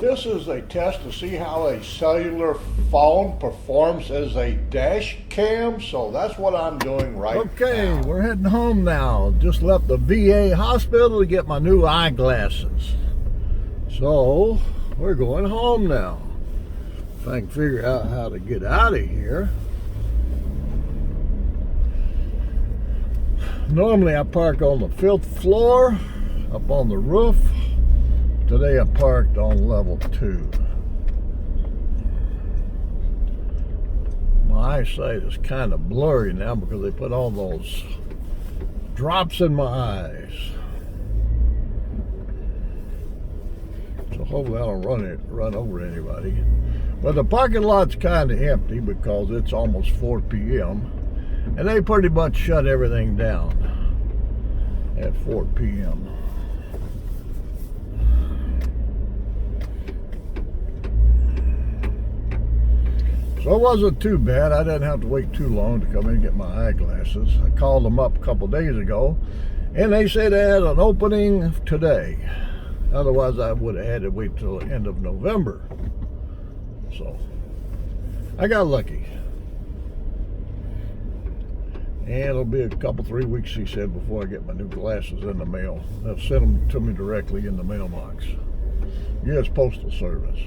This is a test to see how a cellular phone performs as a dash cam, so that's what I'm doing right now. Okay, we're heading home now. Just left the VA hospital to get my new eyeglasses. So, we're going home now. If I can figure out how to get out of here. Normally I park on the 5th floor, up on the roof. Today I parked on level 2. My eyesight is kind of blurry now because they put all those drops in my eyes. So hopefully I don't run over anybody. But the parking lot's kind of empty because it's almost 4 p.m. and they pretty much shut everything down at 4 p.m. So it wasn't too bad. I didn't have to wait too long to come in and get my eyeglasses. I called them up a couple days ago, and they said they had an opening today. Otherwise, I would have had to wait till the end of November. So, I got lucky. And it'll be a couple, 3 weeks, he said, before I get my new glasses in the mail. They'll send them to me directly in the mailbox. U.S. Postal Service.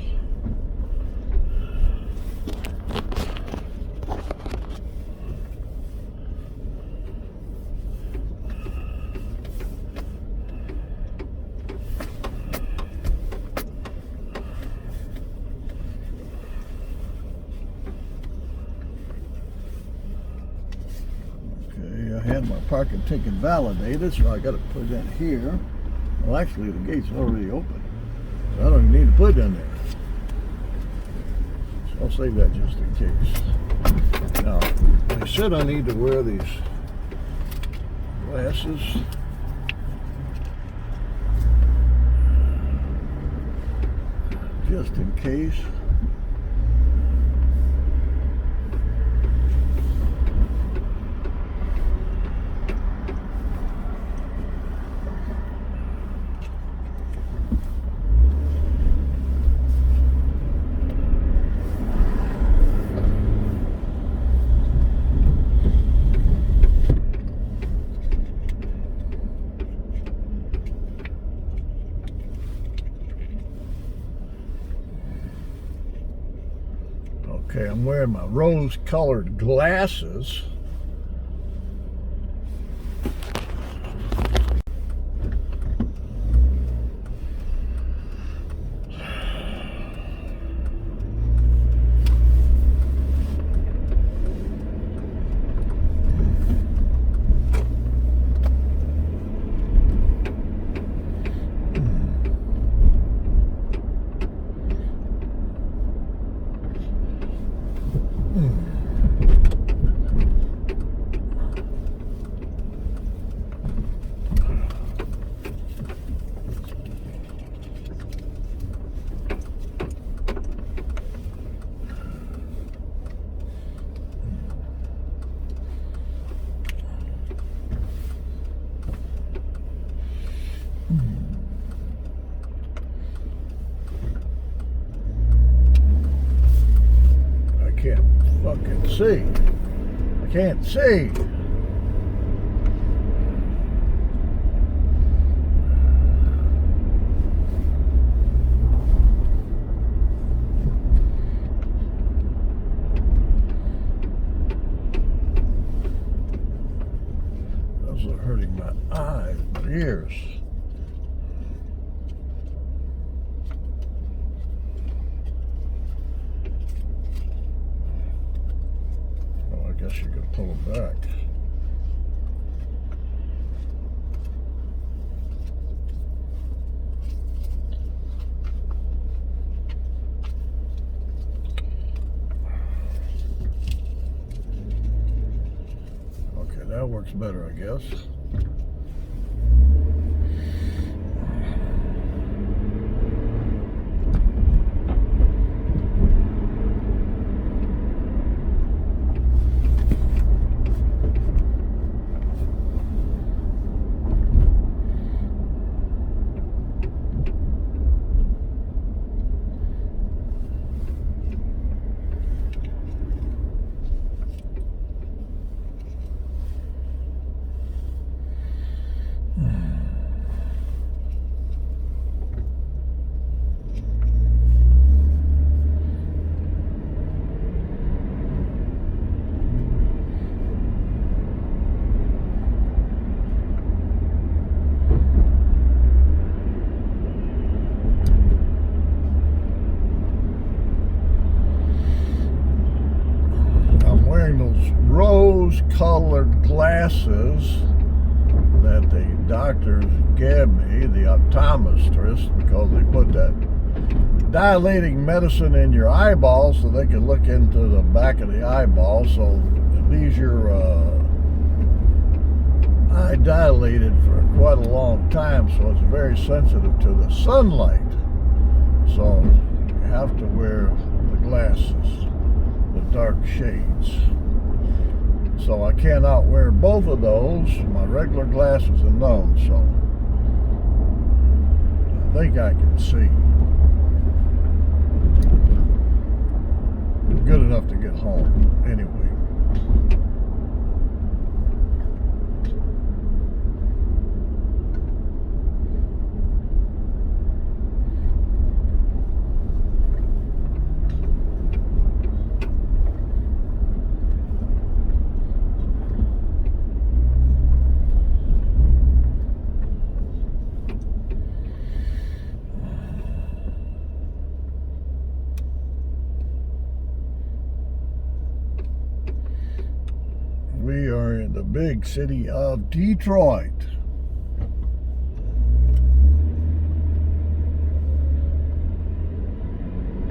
I had my parking ticket validated, so I got to put that here. Well, actually, the gate's already open, so I don't even need to put it in there. So I'll save that just in case. Now, they said I need to wear these glasses. Just in case. Okay, I'm wearing my rose-colored glasses. Can't fucking see. I can't see. Those are hurting my eyes, my ears. I guess you could pull them back. Okay, that works better, I guess. rose-colored glasses that the doctors gave me, the optometrist, because they put that dilating medicine in your eyeballs so they can look into the back of the eyeball, so it leaves your eye dilated for quite a long time, so it's very sensitive to the sunlight. So you have to wear the glasses, the dark shades. So I cannot wear both of those, my regular glasses and those, so I think I can see. Good enough to get home anyway. We are in the big city of Detroit.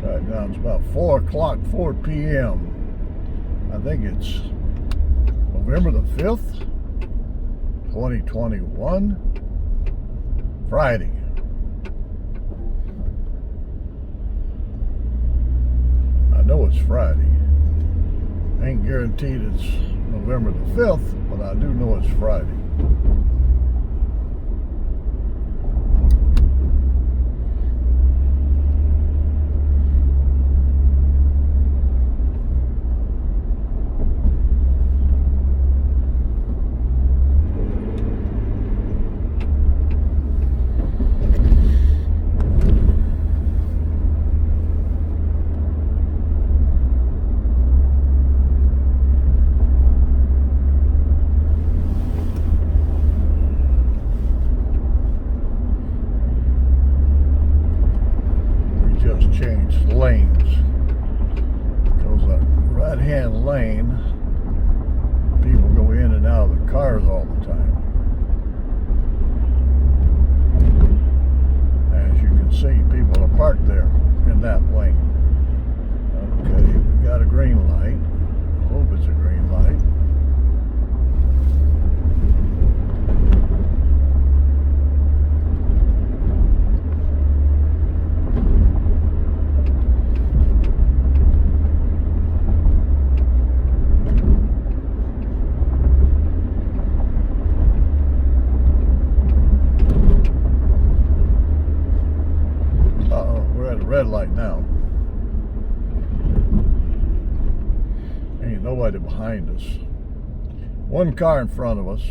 Right now it's about 4 o'clock, 4 p.m. I think it's November the 5th, 2021, Friday. I know it's Friday. Ain't guaranteed it's November the 5th, but I do know it's Friday. Changed lanes because the right-hand lane, people go in and out of their cars all the time. As you can see, people are parked there in that lane. Okay, we got a green light. I hope it's a green light. Red light now. Ain't nobody behind us. One car in front of us.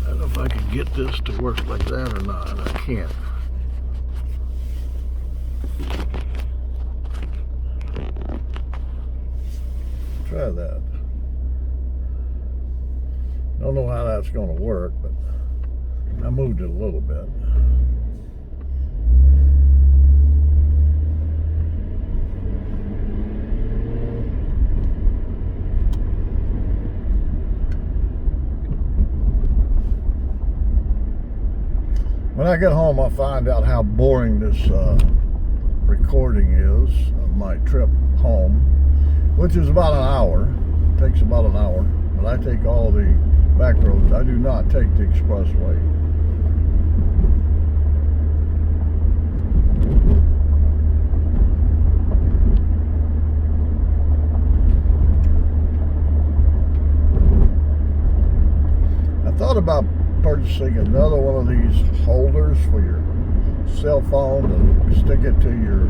I don't know if I can get this to work like that or not. I can't. Try that. Don't know how that's going to work, but I moved it a little bit. When I get home, I'll find out how boring this recording is of my trip home, which is about an hour. It takes about an hour, but I take all the back roads. I do not take the expressway. I thought about purchasing another one of these holders for your cell phone to stick it to your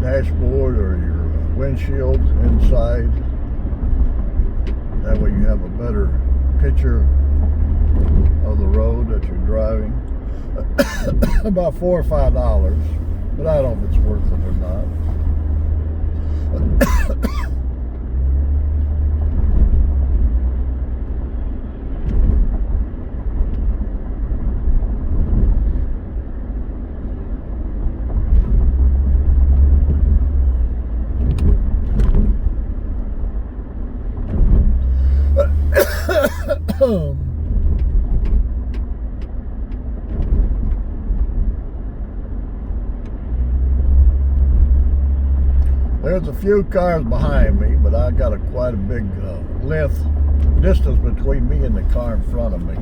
dashboard or your windshield inside. That way you have a better picture of the road that you're driving. About $4 or $5, but I don't know if it's worth it or not. There's a few cars behind me, but I got quite a big distance between me and the car in front of me.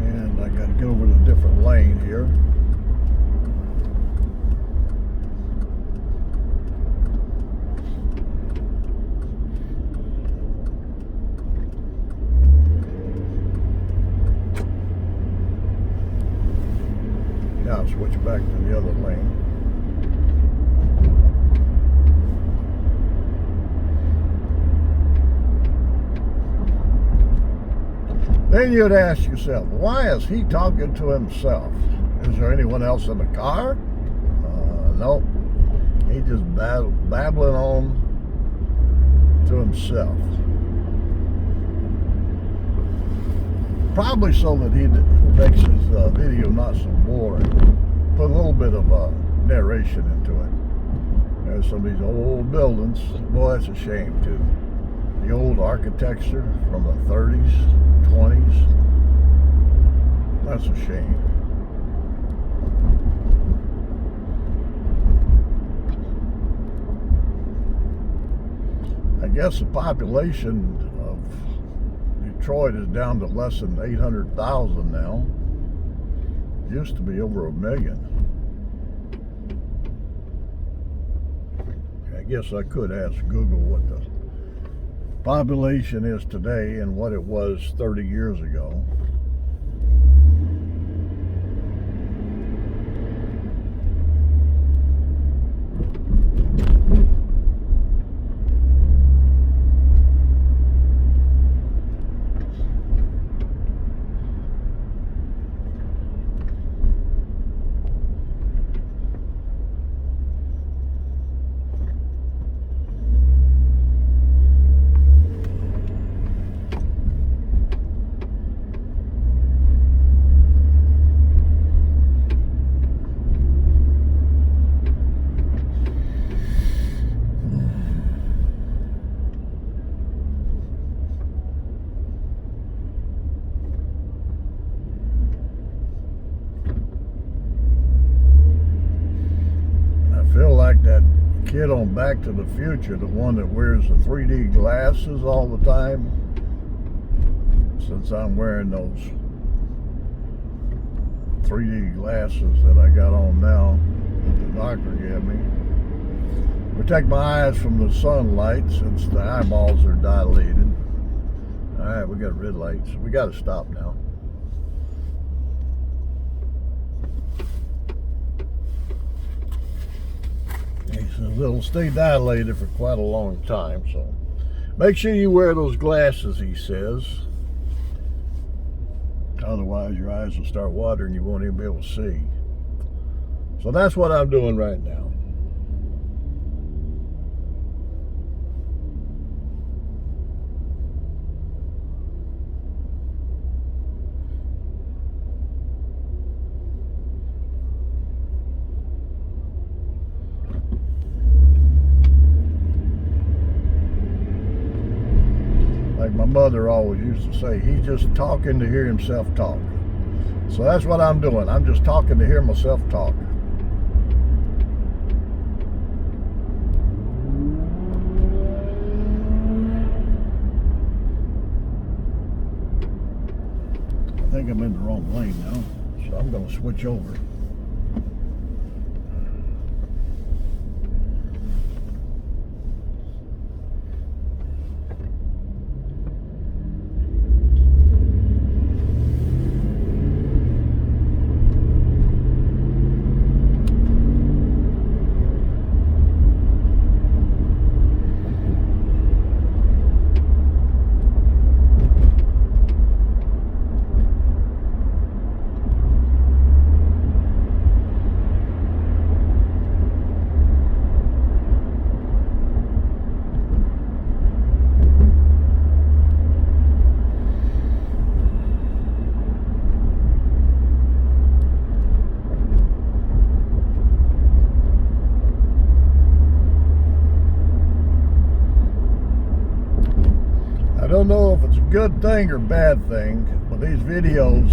And I got to get over to a different lane here. Now I'll switch back to the other lane. Then you'd ask yourself, why is he talking to himself? Is there anyone else in the car? Nope. He just babbling on to himself. Probably so that he makes his video not so boring. Put a little bit of narration into it. There's some of these old buildings. Boy, that's a shame too. The old architecture from the 30s, 20s. That's a shame. I guess the population of Detroit is down to less than 800,000 now. It used to be over 1 million. I guess I could ask Google what the population is today and what it was 30 years ago. Feel like that kid on Back to the Future, the one that wears the 3D glasses all the time. Since I'm wearing those 3D glasses that I got on now that the doctor gave me. Protect my eyes from the sunlight since the eyeballs are dilated. Alright, we got red lights. We got to stop now. He says it'll stay dilated for quite a long time, so make sure you wear those glasses, he says. Otherwise your eyes will start watering, you won't even be able to see. So that's what I'm doing right now. Like my mother always used to say, he's just talking to hear himself talk. So that's what I'm doing. I'm just talking to hear myself talk. I think I'm in the wrong lane now, so I'm going to switch over. I don't know if it's a good thing or bad thing, but these videos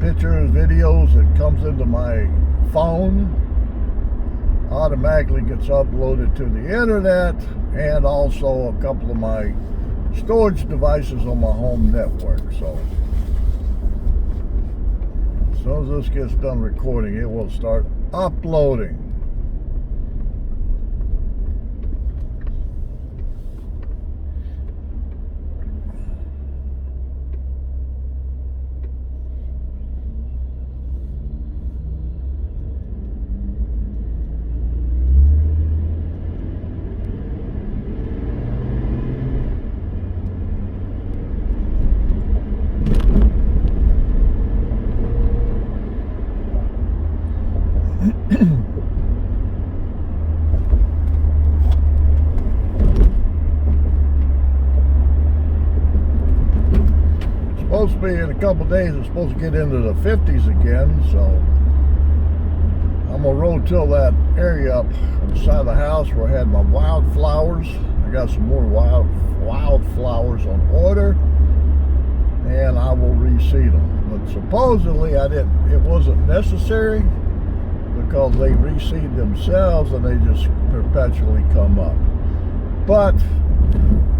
pictures, videos that comes into my phone automatically gets uploaded to the internet, and also a couple of my storage devices on my home network. So as soon as this gets done recording, it will start uploading. Supposed to be in a couple days, it's supposed to get into the 50s again, so I'm gonna roll-till that area up on the side of the house where I had my wildflowers. I got some more wildflowers on order, and I will reseed them. But supposedly it wasn't necessary, because they reseed themselves and they just perpetually come up. But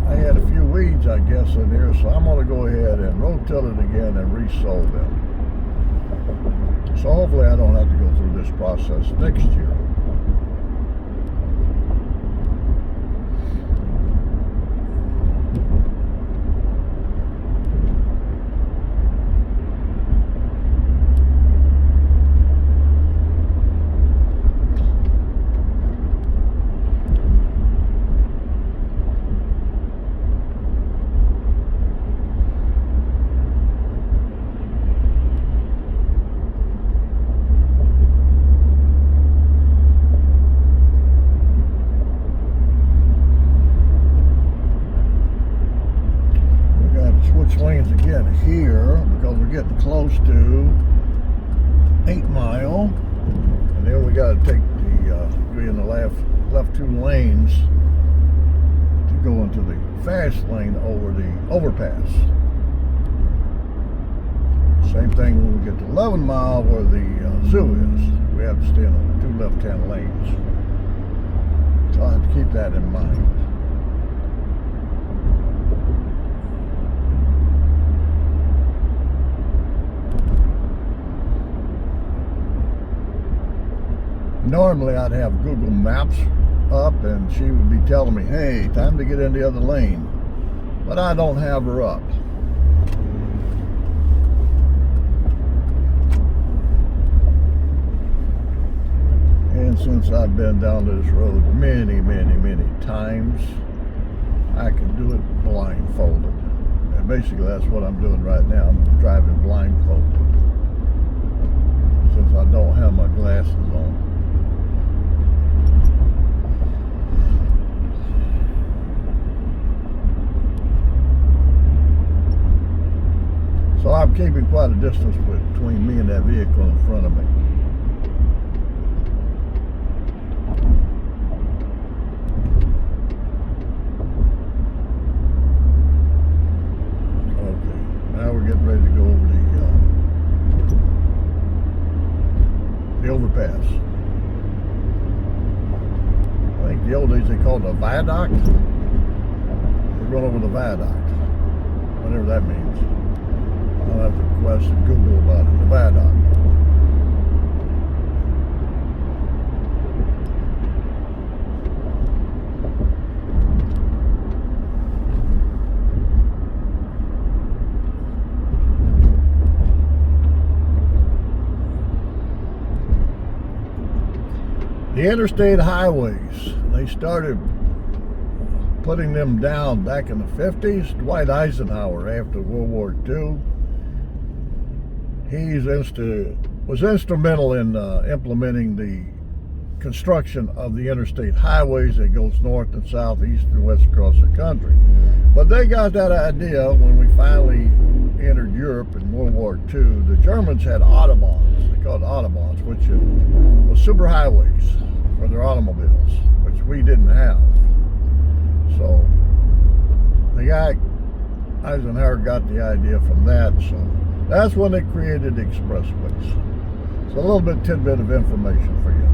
I had a few weeds, I guess, in here, so I'm going to go ahead and roll-till it again and resow them. So hopefully I don't have to go through this process next year. Lanes again here, because we're getting close to 8 Mile, and then we got to take the in the left 2 lanes to go into the fast lane over the overpass. Same thing when we get to 11 Mile where the zoo is. We have to stay in the 2 left-hand lanes, so I have to keep that in mind. Normally I'd have Google Maps up and she would be telling me, hey, time to get in the other lane. But I don't have her up. And since I've been down this road many times, I can do it blindfolded. And basically that's what I'm doing right now. I'm driving blindfolded, since I don't have my glasses on. So I'm keeping quite a distance between me and that vehicle in front of me. Okay, now we're getting ready to go over the overpass. I think the old days they called it a viaduct. We're going over the viaduct, whatever that means. I'll have to question Google about it, the viaduct. The interstate highways, they started putting them down back in the 50s. Dwight Eisenhower, after World War II, he was instrumental in implementing the construction of the interstate highways that goes north and south, east and west across the country. But they got that idea when we finally entered Europe in World War II. The Germans had autobahns, they called it autobahns, which was superhighways for their automobiles, which we didn't have. So the guy Eisenhower got the idea from that, so That's when they created expressways. So a little bit tidbit of information for you.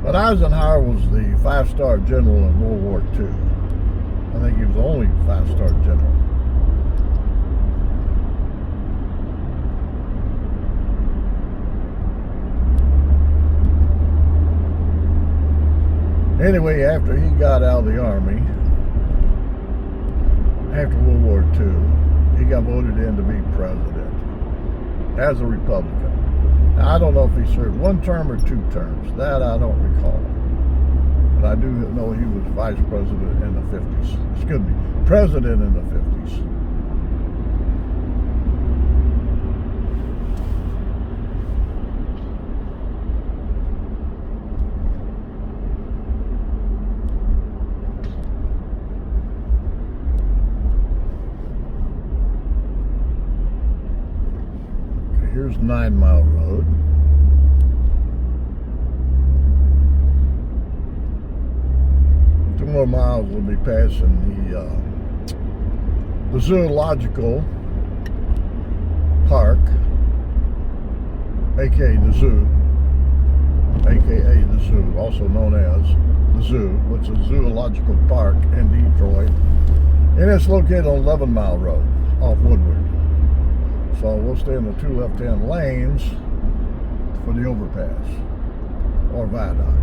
But Eisenhower was the 5-star general in World War II. I think he was the only 5-star general. Anyway, after he got out of the Army, after World War II, he got voted in to be president as a Republican. Now, I don't know if he served 1 term or 2 terms. That I don't recall. But I do know he was vice president in the 50s. Excuse me, president in the 50s. Here's 9 Mile Road. Two more miles will be passing the zoological park, aka the zoo, also known as the zoo, which is a zoological park in Detroit, and it's located on 11 Mile Road off Woodward. So we'll stay in the 2 left-hand lanes for the overpass or viaduct.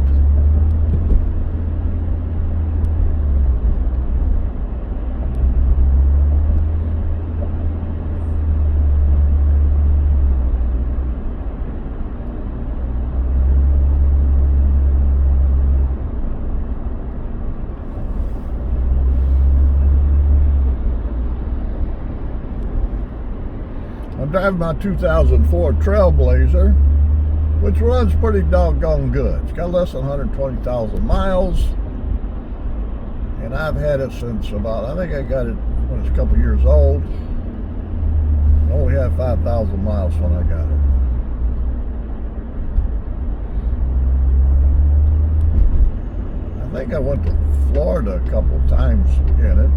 I'm driving my 2004 Trailblazer, which runs pretty doggone good. It's got less than 120,000 miles, and I've had it since about, I think I got it when it's a couple years old. I only had 5,000 miles when I got it. I think I went to Florida a couple times in it.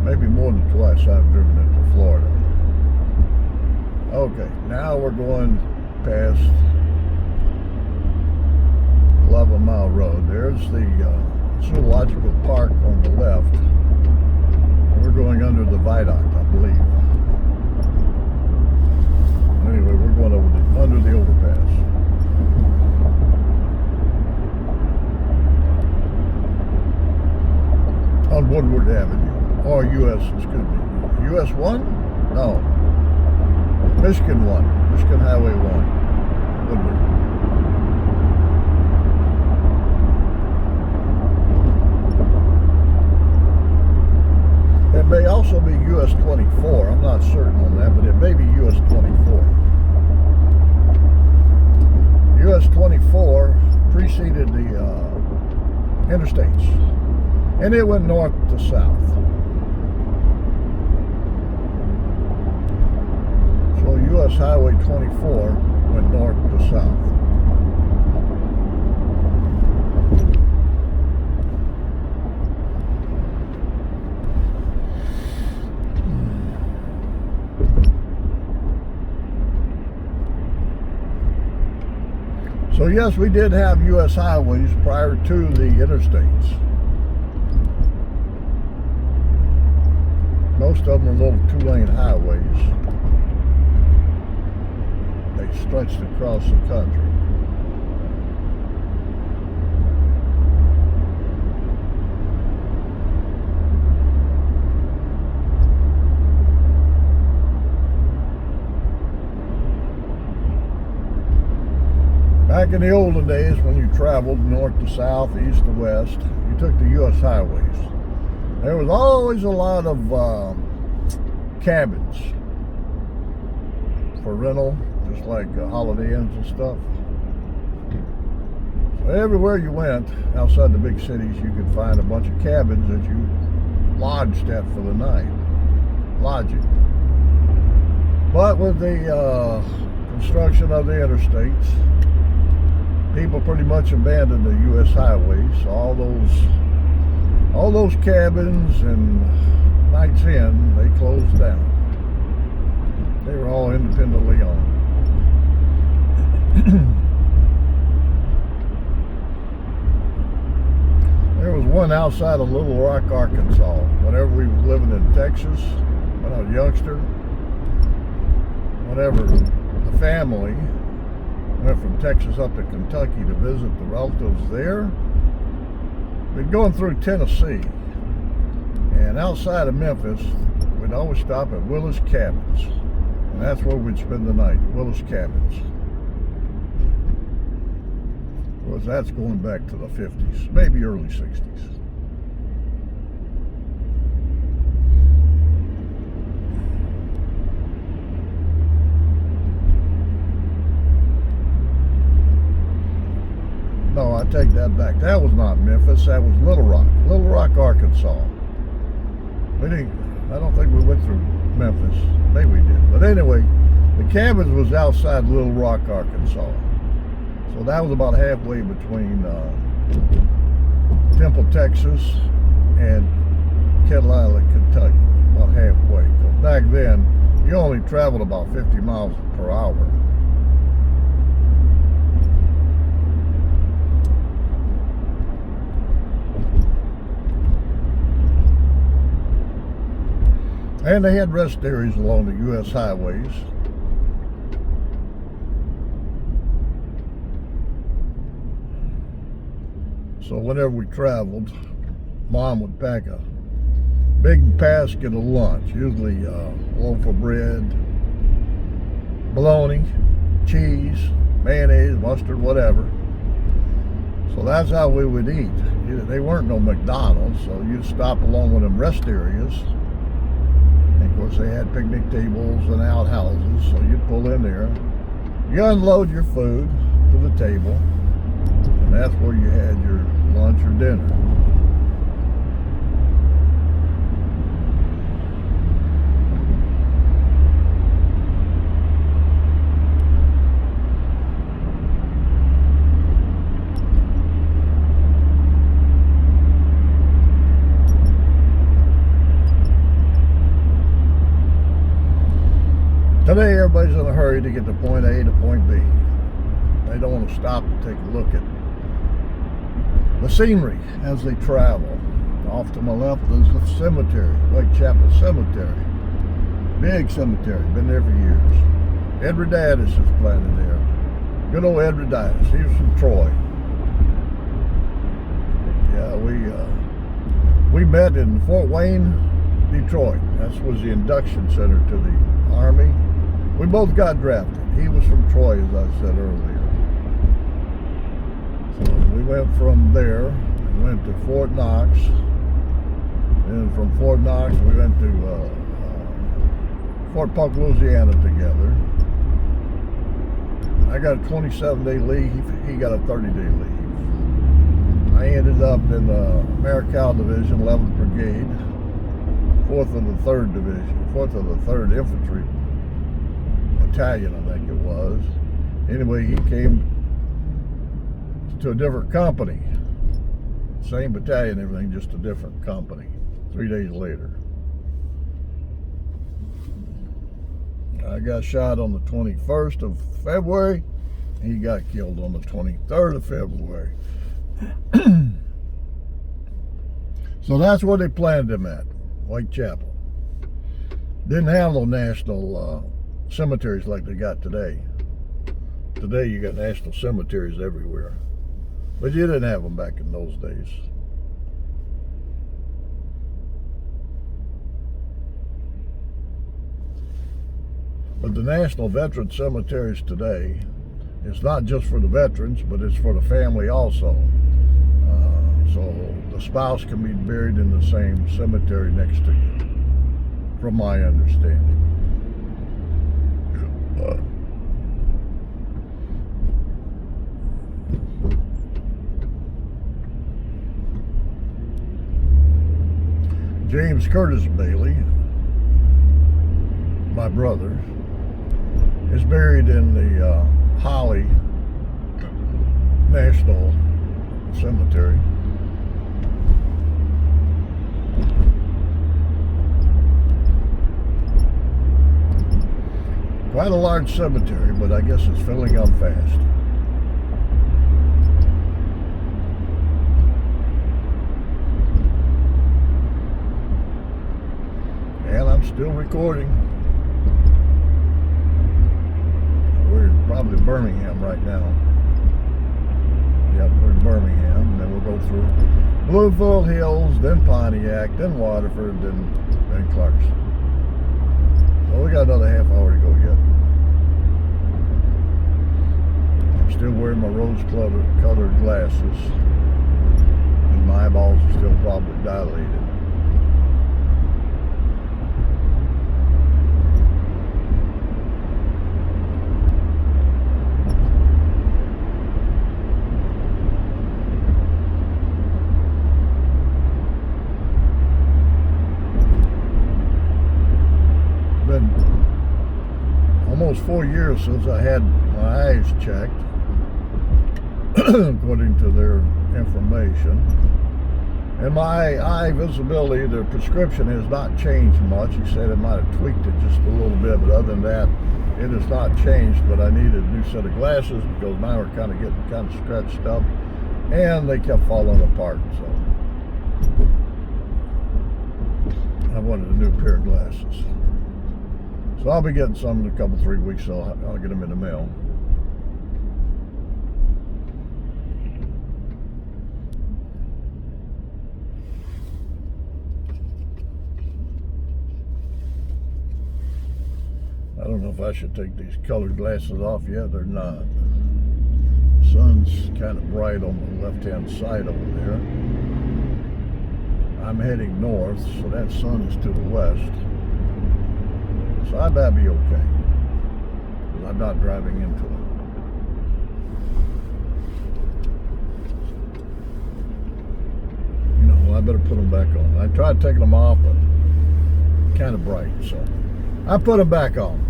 Maybe more than twice I've driven it to Florida. Okay, now we're going past 11 Mile Road. There's the zoological park on the left. We're going under the viaduct, I believe. Anyway, we're going under the overpass. On Woodward Avenue. Or US, excuse me, US 1? No. Michigan 1. Michigan Highway 1. Woodward. It may also be US 24. I'm not certain on that, but it may be US 24. US 24 preceded the interstates. And it went north to south. US Highway 24 went north to south. So yes, we did have US highways prior to the interstates. Most of them are little 2-lane highways. They stretched across the country. Back in the olden days, when you traveled north to south, east to west, you took the U.S. highways. There was always a lot of cabins for rental, just like Holiday Inns and stuff. So everywhere you went, outside the big cities, you could find a bunch of cabins that you lodged at for the night. Lodging. But with the construction of the interstates, people pretty much abandoned the U.S. highways. All those all those cabins and Nights Inn, they closed down. They were all independently owned. There was one outside of Little Rock, Arkansas. Whenever we were living in Texas, when I was a youngster, whenever the family went from Texas up to Kentucky to visit the relatives there, we'd going through Tennessee. And outside of Memphis, we'd always stop at Willis Cabins. And that's where we'd spend the night, Willis Cabins. Of course, that's going back to the 50s, maybe early 60s. No, I take that back. That was not Memphis, that was Little Rock, Arkansas. I don't think we went through Memphis. Maybe we did. But anyway, the cabins was outside Little Rock, Arkansas. So that was about halfway between Temple, Texas and Kettle Island, Kentucky. About halfway. Because back then, you only traveled about 50 miles per hour. And they had rest areas along the U.S. highways. So whenever we traveled, Mom would pack a big basket of lunch, usually a loaf of bread, bologna, cheese, mayonnaise, mustard, whatever. So that's how we would eat. They weren't no McDonald's, so you'd stop along one of them rest areas. And of course, they had picnic tables and outhouses, so you'd pull in there. You unload your food to the table, and that's where you had your lunch or dinner. Today, everybody's in a hurry to get to point A to point B. They don't want to stop and take a look at the scenery as they travel. Off to my left is the cemetery, Whitechapel Cemetery. Big cemetery, been there for years. Edwarditis is planted there. Good old Edwarditis, he was from Troy. Yeah, we met in Fort Wayne, Detroit. That was the induction center to the Army. We both got drafted. He was from Troy, as I said earlier. So we went from there, we went to Fort Knox, and from Fort Knox we went to Fort Polk, Louisiana together. I got a 27-day leave, he got a 30-day leave. I ended up in the Marical Division, 11th Brigade, 4th of the 3rd Division, 4th of the 3rd Infantry Battalion, I think it was. Anyway, he came to a different company. Same battalion, everything, just a different company. 3 days later. I got shot on the 21st of February. He got killed on the 23rd of February. So that's where they planted him at, Whitechapel. Didn't have no national cemeteries like they got today. Today you got national cemeteries everywhere. But you didn't have them back in those days. But the National Veteran Cemeteries today, it's not just for the veterans, but it's for the family also. So the spouse can be buried in the same cemetery next to you, from my understanding. James Curtis Bailey, my brother, is buried in the Holly National Cemetery. large cemetery, but I guess it's filling up fast. And I'm still recording. We're in probably Birmingham right now. Yep, we're in Birmingham, and then we'll go through Bluefield Hills, then Pontiac, then Waterford, then Clarkston. Well, we got another half hour to go yet. I'm still wearing my rose-colored glasses, and my eyeballs are still probably dilated. Been almost 4 years since I had my eyes checked, according to their information. And my eye visibility, the prescription has not changed much. He said it might have tweaked it just a little bit, but other than that, it has not changed. But I needed a new set of glasses because mine were kind of getting kind of stretched up, and they kept falling apart. So I wanted a new pair of glasses. So I'll be getting some in a couple, 3 weeks, so I'll get them in the mail. I don't know if I should take these colored glasses off yet or not. The sun's kind of bright on the left-hand side over there. I'm heading north, so that sun is to the west. So I better be okay, because I'm not driving into it. You know, I better put them back on. I tried taking them off, but kind of bright, so I put them back on.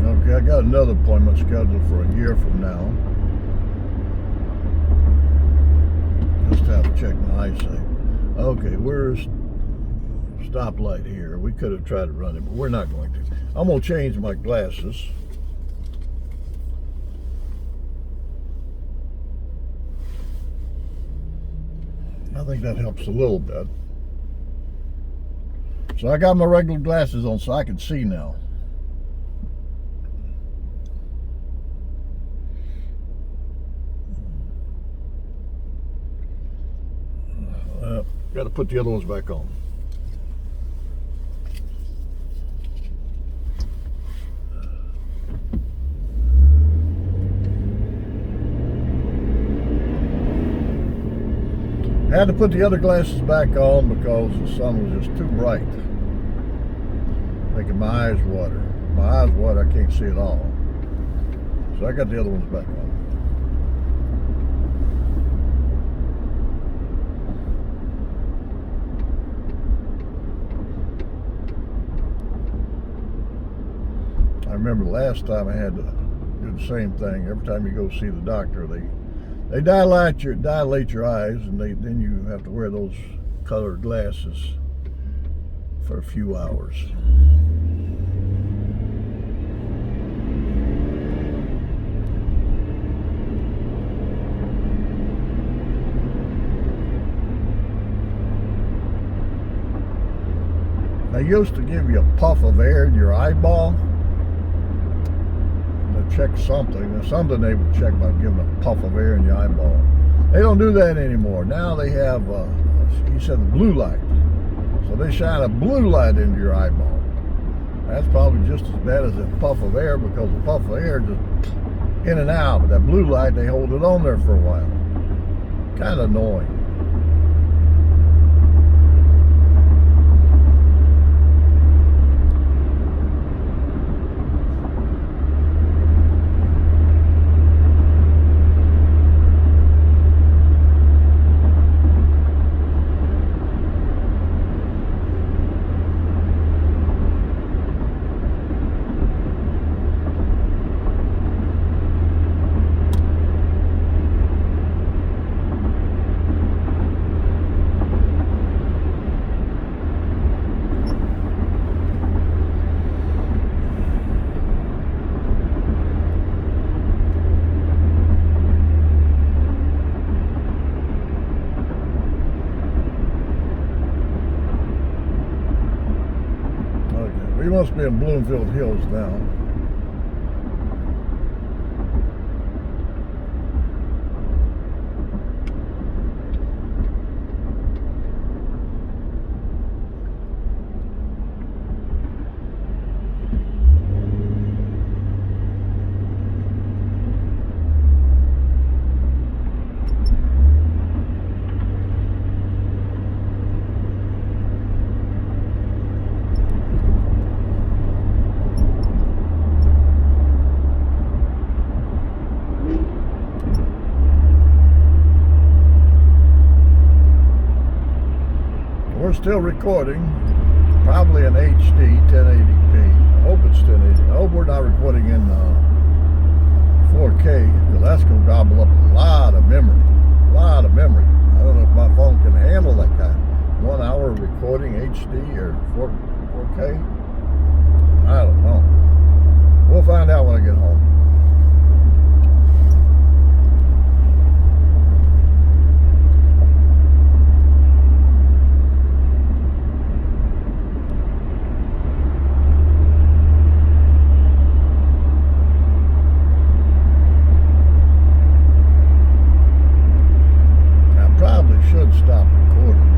Okay, I got another appointment scheduled for a year from now. Just have to check my eyesight. Okay, where's stoplight here? We could have tried to run it, but we're not going to. I'm going to change my glasses. I think that helps a little bit. So I got my regular glasses on so I can see now. Got to put the other ones back on. I had to put the other glasses back on because the sun was just too bright, making my eyes water. My eyes water, I can't see at all. So I got the other ones back on. I remember the last time I had to do the same thing. Every time you go see the doctor, they dilate your eyes, and then you have to wear those colored glasses for a few hours. They used to give you a puff of air in your eyeball to check something. Something they would check by giving a puff of air in your eyeball. They don't do that anymore. Now they have, he said, the blue light. So they shine a blue light into your eyeball. That's probably just as bad as a puff of air, because a puff of air just in and out, but that blue light, they hold it on there for a while. Kind of annoying. We must be in Bloomfield Hills now. We're still recording, probably in HD 1080p. I hope it's 1080. I hope we're not recording in 4K, because that's going to gobble up a lot of memory. A lot of memory. I don't know if my phone can handle that kind of 1 hour recording HD or 4K. I don't know. We'll find out when I get home. Should stop recording.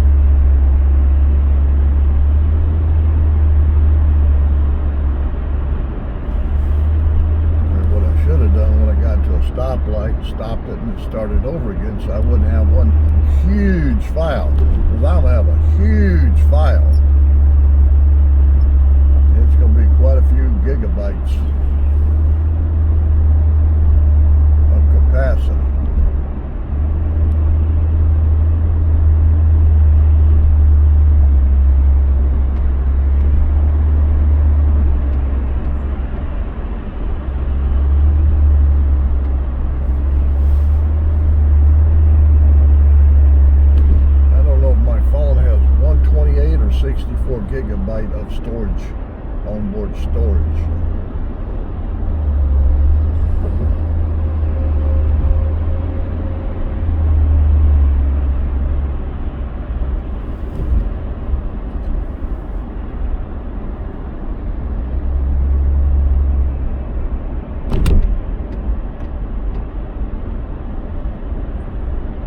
What I should have done when I got to a stoplight, stopped it and started over again, so I wouldn't have one huge file, because I'm gonna have a huge file. It's gonna be quite a few gigabytes of capacity. Or 64 gigabyte of storage, onboard storage.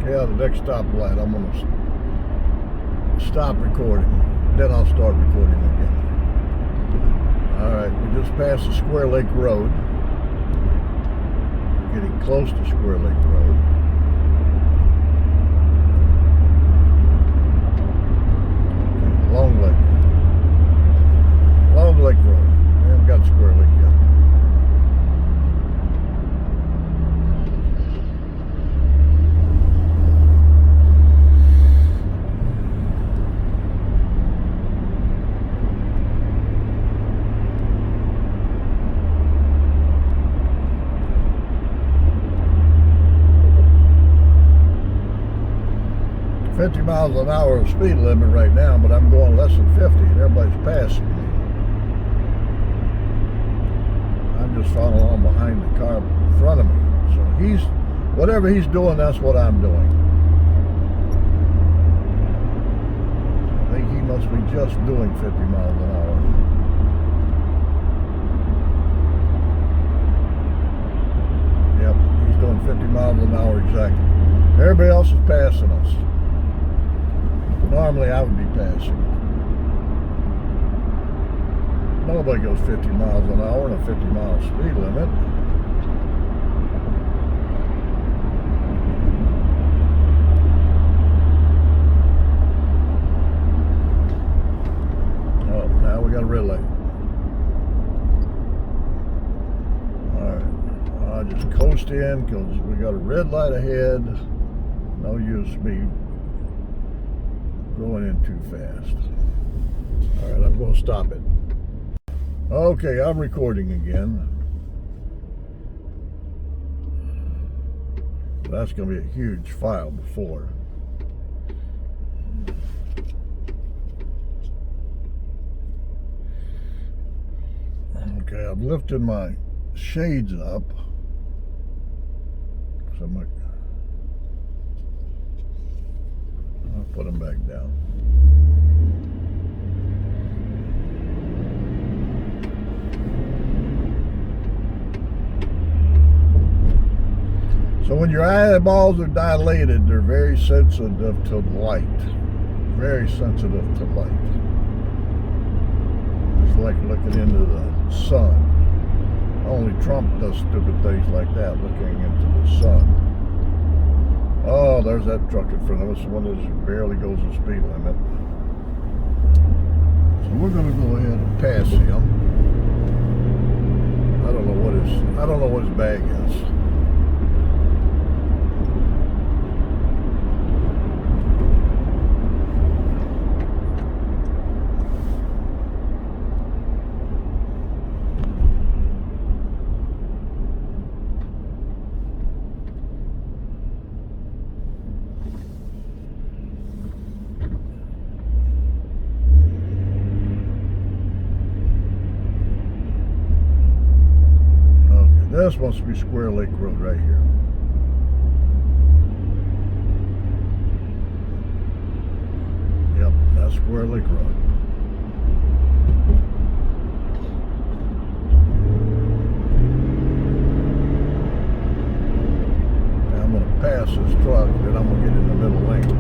Yeah, the next stoplight, I'm going to stop recording. Then I'll start recording again. Alright, we just passed the Square Lake Road. We're getting close to Square Lake Road. Long Lake. Long Lake Road. We haven't got Square Lake yet. $50 miles an hour of speed limit right now, but I'm going less than 50 and everybody's passing me. I'm just following along behind the car in front of me. So whatever he's doing, that's what I'm doing. I think he must be just doing 50 miles an hour. Yep, he's doing 50 miles an hour exactly. Everybody else is passing us. Normally I would be passing. Nobody goes 50 miles an hour in a 50-mile speed limit. fast in because we got a red light ahead. No use me going in too fast. All right, I'm going to stop it. Okay, I'm recording again. That's going to be a huge file before. Okay, I've lifted my shades up. So I'll put them back down. So when your eyeballs are dilated, they're very sensitive to light. Very sensitive to light. It's like looking into the sun. Only Trump does stupid things like that, looking into the sun. Oh, there's that truck in front of us, one that barely goes the speed limit. So we're going to go ahead and pass him. I don't know what his bag is. This must be Square Lake Road right here. Yep, that's Square Lake Road. Now I'm going to pass this truck, then I'm going to get in the middle lane.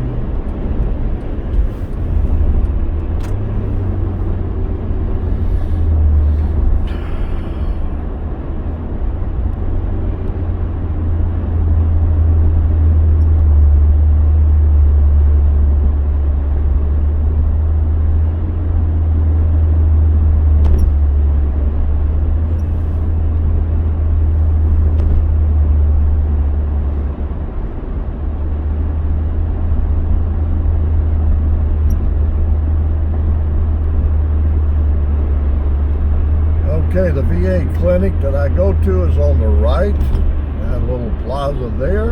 Okay, the VA clinic that I go to is on the right. That little plaza there.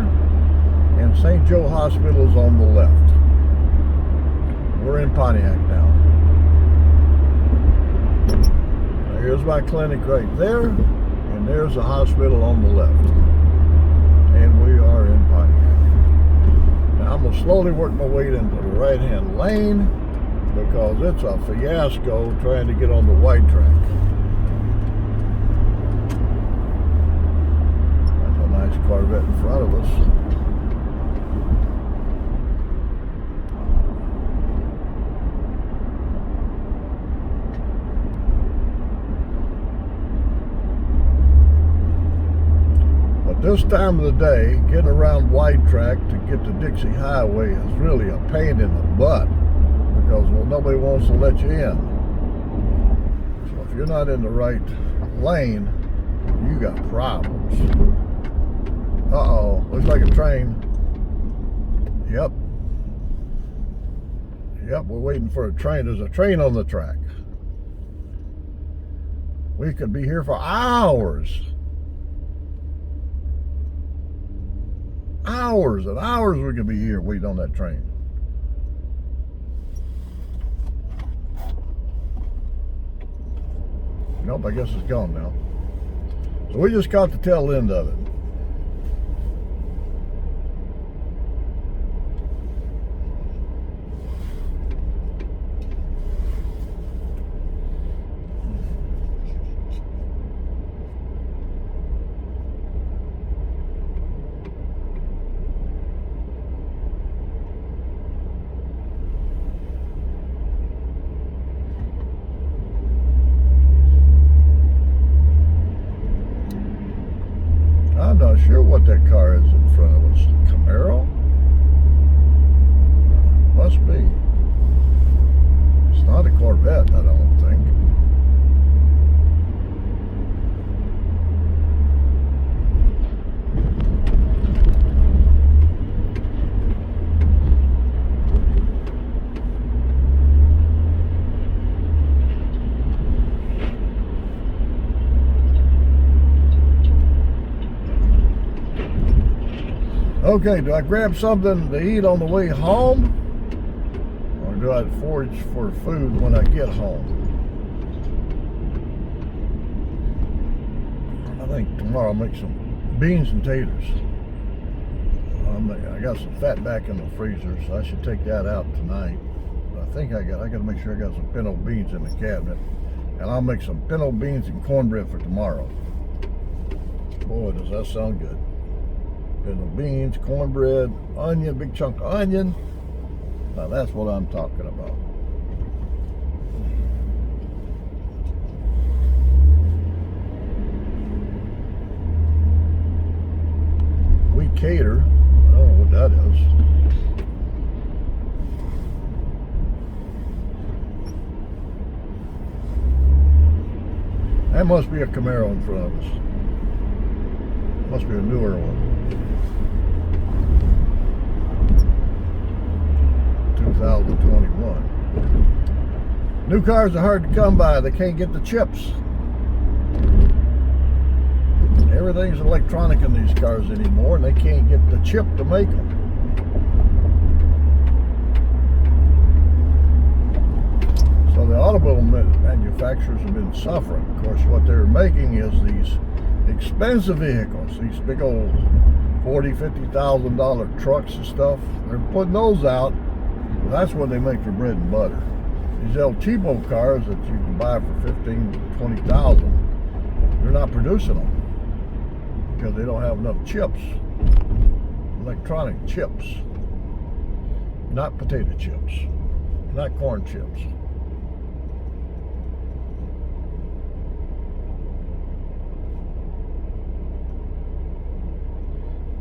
And St. Joe Hospital is on the left. We're in Pontiac now. Here's my clinic right there. And there's the hospital on the left. And we are in Pontiac. Now I'm going to slowly work my way into the right-hand lane because it's a fiasco trying to get on the wide track. Corvette in front of us. But this time of the day, getting around wide track to get to Dixie Highway is really a pain in the butt because, well, nobody wants to let you in. So if you're not in the right lane, you got problems. Uh-oh, looks like a train. Yep. Yep, we're waiting for a train. There's a train on the track. We could be here for hours. Hours and hours we could be here waiting on that train. Nope, I guess it's gone now. So we just caught the tail end of it. I'm not sure what that car is in front of us. Camaro? Must be. It's not a Corvette, I don't think. Okay, do I grab something to eat on the way home? Or do I forage for food when I get home? I think tomorrow I'll make some beans and taters. I got some fat back in the freezer, so I should take that out tonight. But I think I got to make sure I got some pinto beans in the cabinet. And I'll make some pinto beans and cornbread for tomorrow. Boy, does that sound good. Pinto beans, cornbread, onion, big chunk of onion. Now that's what I'm talking about. We cater. I don't know what that is. That must be a Camaro in front of us. Must be a newer one. 2021. New cars are hard to come by. They can't get the chips. Everything's electronic in these cars anymore, and they can't get the chip to make them. So the automobile manufacturers have been suffering. Of course, what they're making is these expensive vehicles, these big old $40,000, $50,000 trucks and stuff. They're putting those out. That's what they make their bread and butter. These El Cheapo cars that you can buy for $15,000 to $20,000, they're not producing them because they don't have enough chips, electronic chips, not potato chips, not corn chips.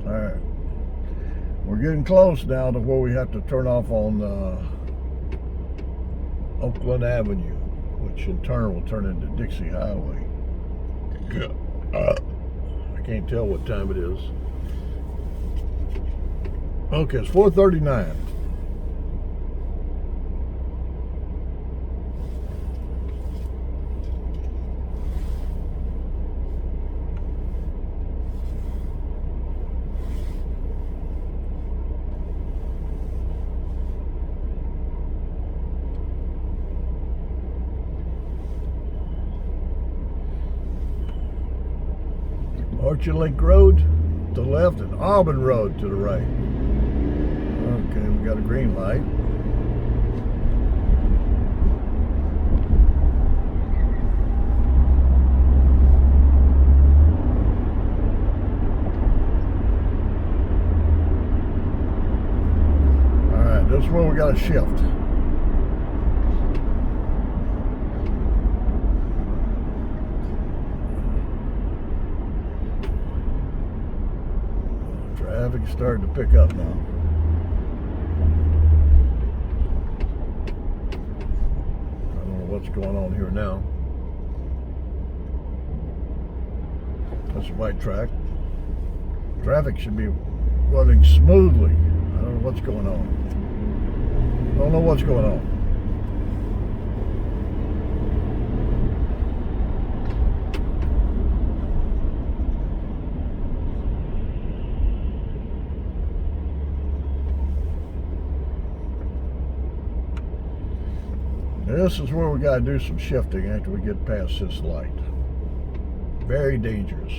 All right, we're getting close now to where we have to turn off on Oakland Avenue, which in turn will turn into Dixie Highway. I can't tell what time it is. Okay, it's 4:39. Orchard Lake Road to the left and Auburn Road to the right. Okay, we got a green light. All right, this is where we got to shift. Traffic's starting to pick up now. I don't know what's going on here now. That's the right track. Traffic should be running smoothly. I don't know what's going on. Don't know what's going on. This is where we got to do some shifting after we get past this light. Very dangerous.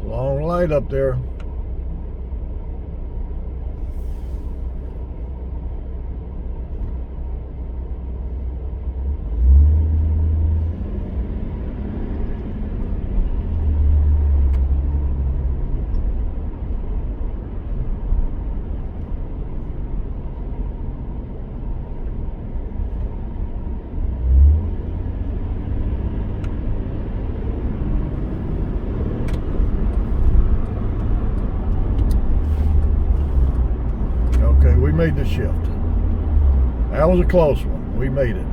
Long light up there. the shift. That was a close one. We made it.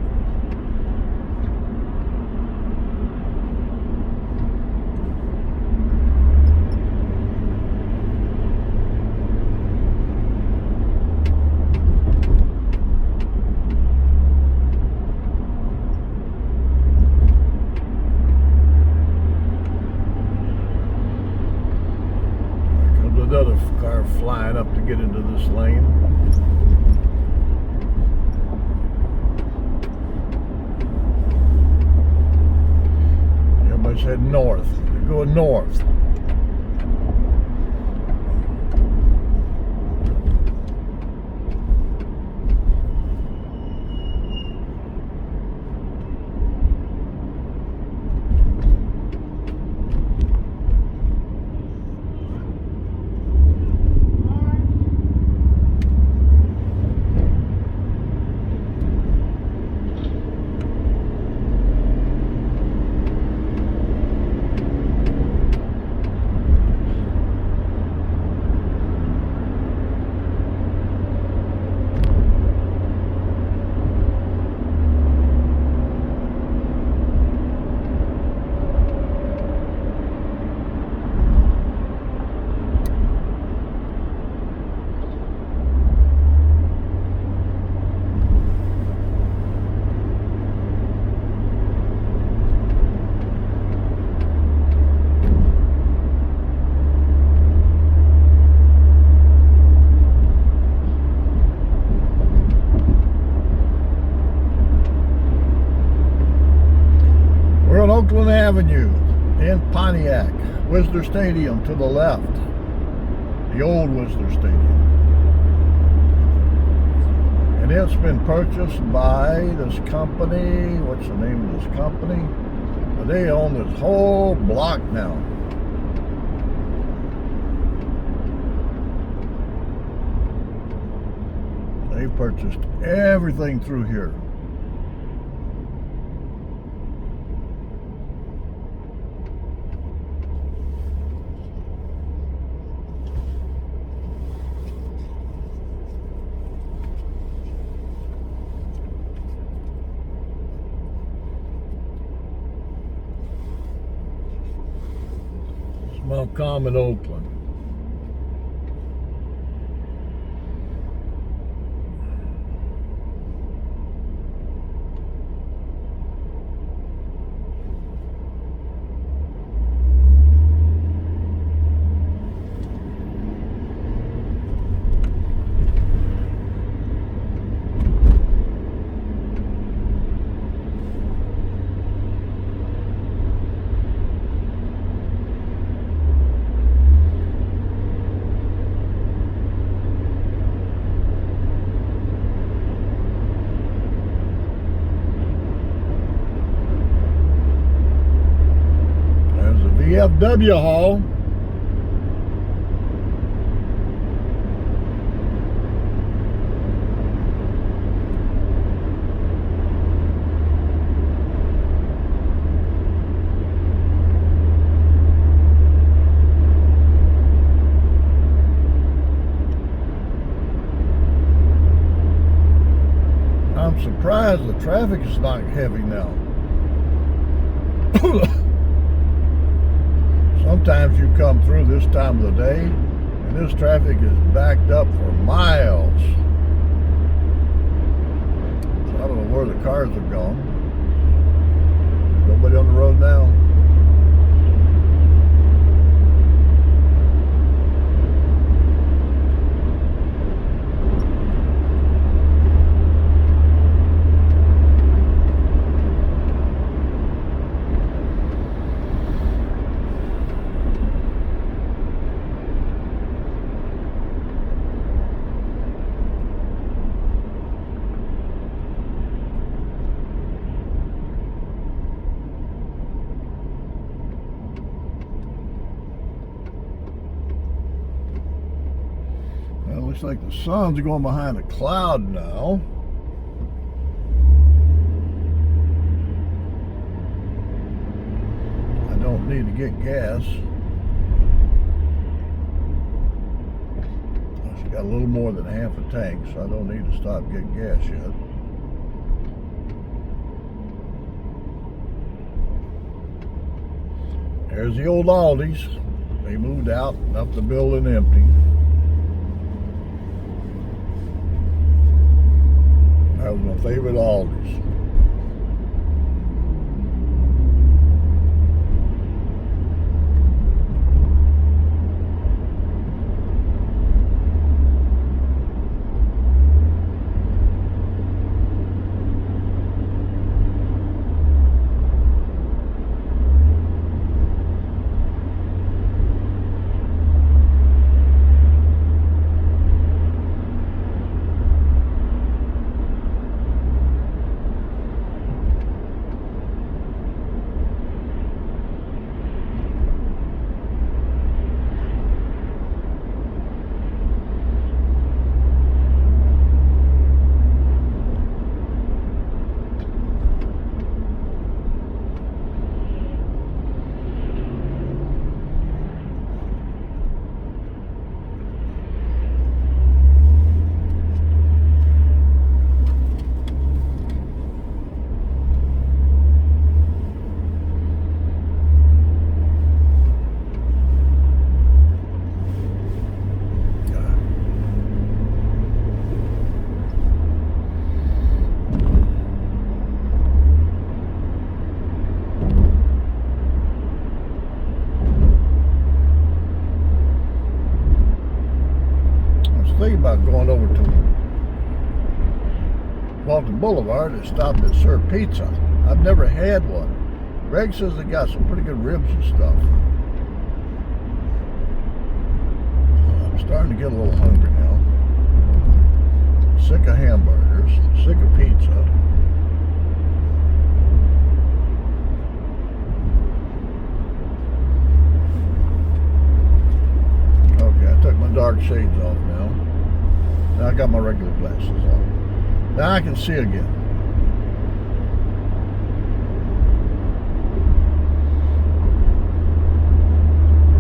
Another car flying up to get into this lane. Everybody's heading north. They're going north. Oakland Avenue in Pontiac. Whistler Stadium to the left. The old Whistler Stadium. And it's been purchased by this company. What's the name of this company? They own this whole block now. They purchased everything through here. Mount Common, Oakland. VFW Hall. I'm surprised the traffic is not heavy now. Sometimes you come through this time of the day and this traffic is backed up for miles. So I don't know where the cars have gone. Nobody on the road now. Looks like the sun's going behind a cloud now. I don't need to get gas. Got a little more than half a tank, so I don't need to stop and get gas yet. There's the old Aldi's. They moved out and left the building empty. That was my favorite Aldi's. Thinking about going over to Walton Boulevard and stop at Sir Pizza. I've never had one. Greg says they got some pretty good ribs and stuff. I'm starting to get a little hungry now. I'm sick of hamburgers, I'm sick of pizza. Okay, I took my dark shades off now. Now I got my regular glasses on. Now I can see again.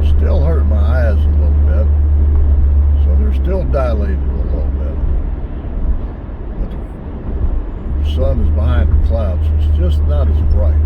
It still hurt my eyes a little bit, so they're still dilated a little bit. But the sun is behind the clouds, so it's just not as bright.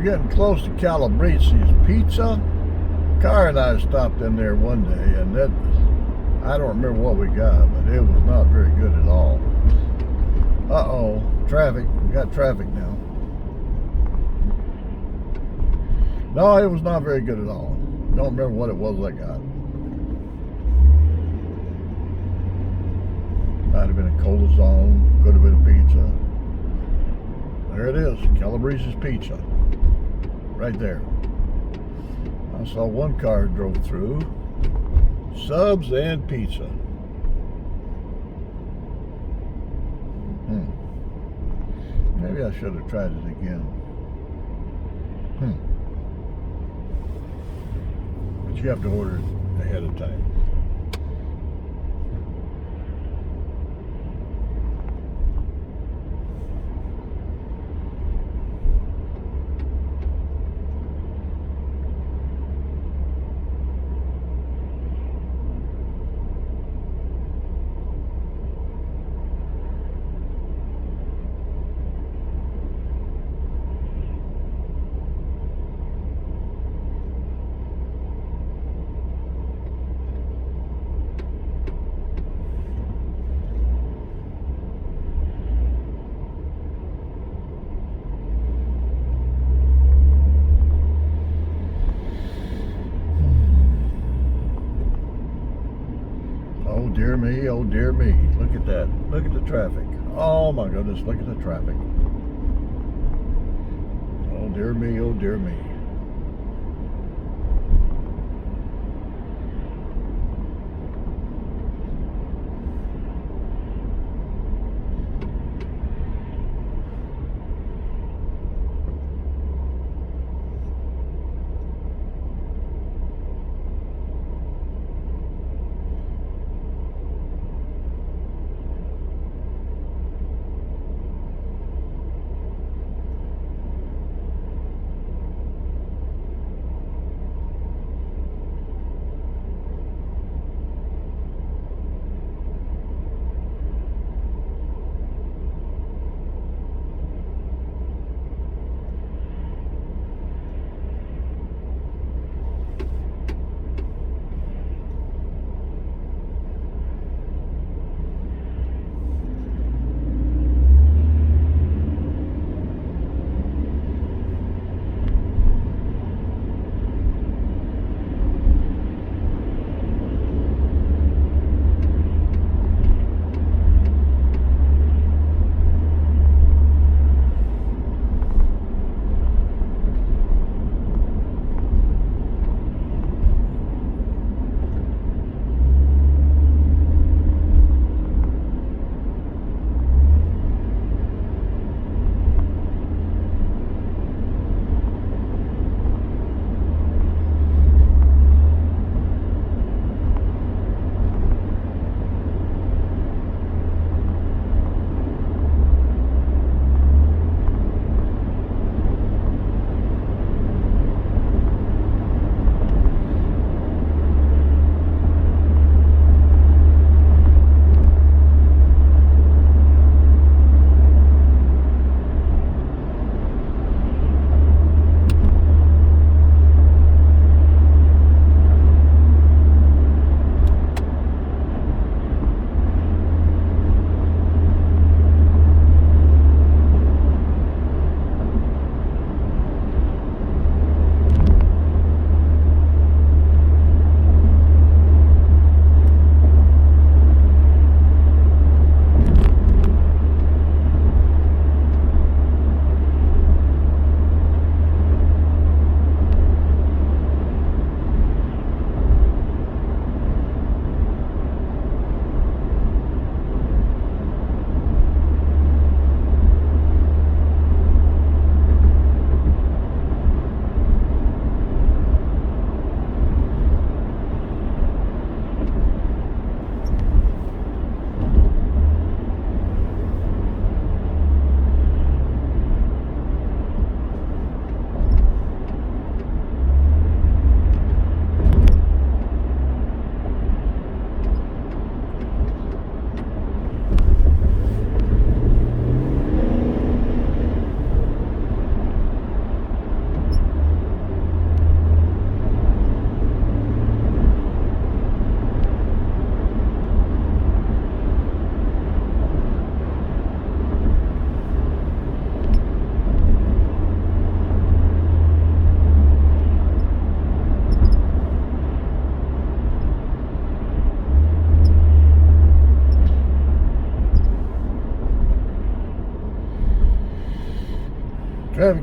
Getting close to Calabresi's Pizza. Car and I stopped in there one day, and that, I don't remember what we got, but it was not very good at all. Uh-oh, traffic. We got traffic now. No, it was not very good at all. Don't remember what it was I got. Might have been a cola zone, could have been a pizza. There it is, Calabrese's Pizza. Right there. I saw one car drove through. Subs and pizza. Maybe I should have tried it again. But you have to order it ahead of time. Oh dear me, oh dear me. Look at that. Look at the traffic. Oh my goodness, look at the traffic. Oh dear me, oh dear me.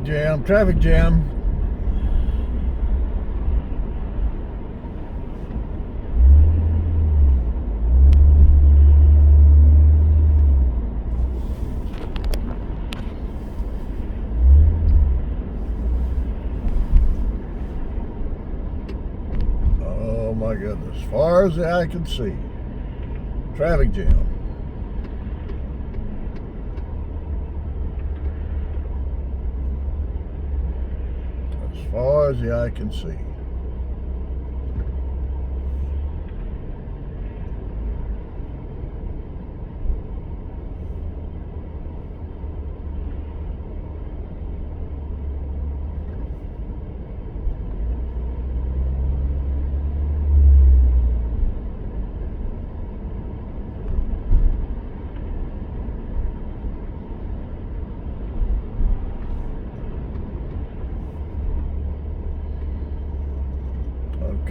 jam, traffic jam. Oh my goodness, as far as the eye can see, traffic jam. As far as the eye can see.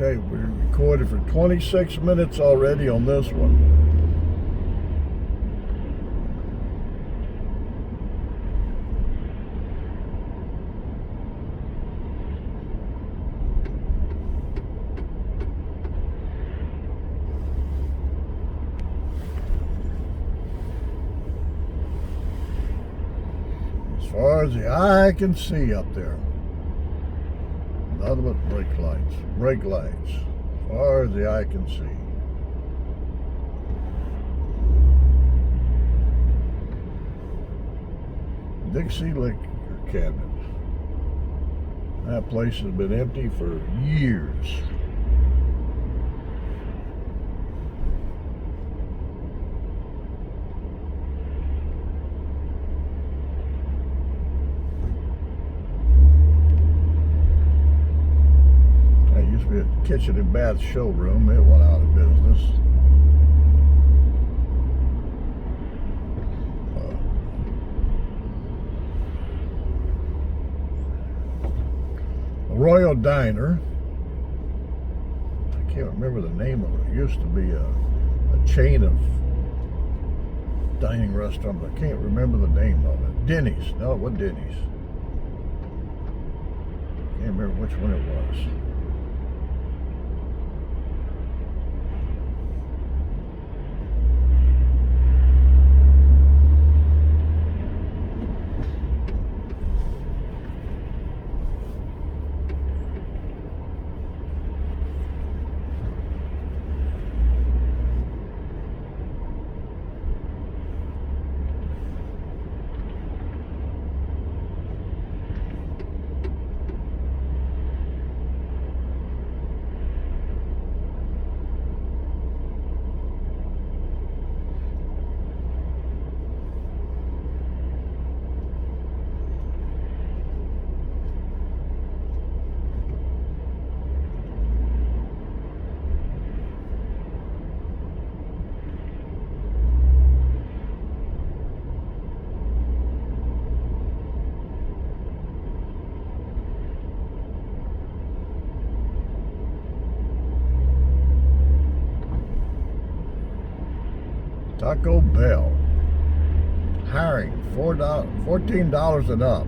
Okay, we're recorded for 26 minutes already on this one. As far as the eye can see up there. Nothing but brake lights, as far as the eye can see. Dixie liquor cabinet. That place has been empty for years. At the kitchen and bath showroom, it went out of business. Royal Diner. I can't remember the name of it. It used to be a chain of dining restaurants, but I can't remember the name of it. Denny's. No, it wasn't Denny's. I can't remember which one it was. Taco Bell. Hiring $14 and up.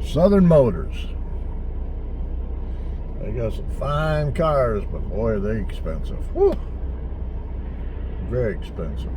Southern Motors. They got some fine cars, but boy, are they expensive. Whew. Very expensive.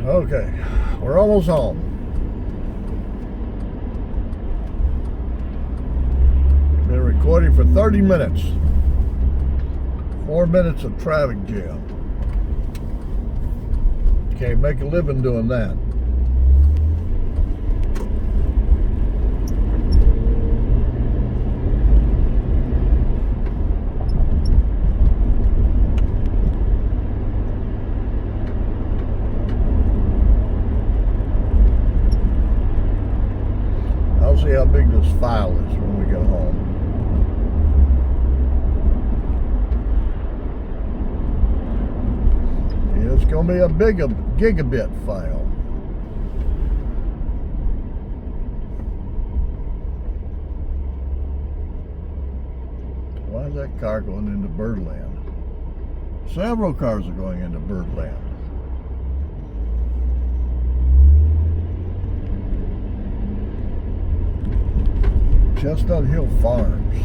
Okay, we're almost home. Been recording for 30 minutes. 4 minutes of traffic jam. Can't make a living doing that. I'll see how big this file is when we get home. Yeah, it's going to be a big gigabit file. Why is that car going into Birdland? Several cars are going into Birdland. Chestnut Hill Farms.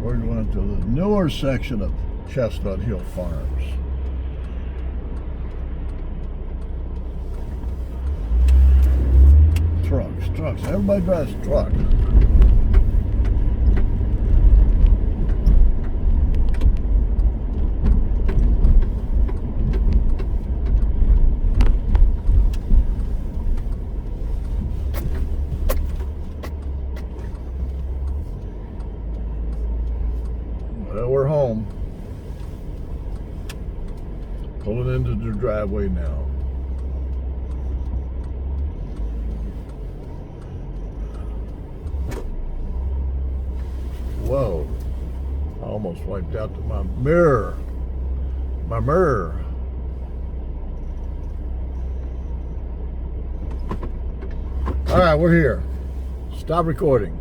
We're going to the newer section of Chestnut Hill Farms. Trucks. Everybody drives trucks. Well, we're home. Pulling into the driveway now. Whoa, I almost wiped out my mirror. My mirror. All right, we're here. Stop recording.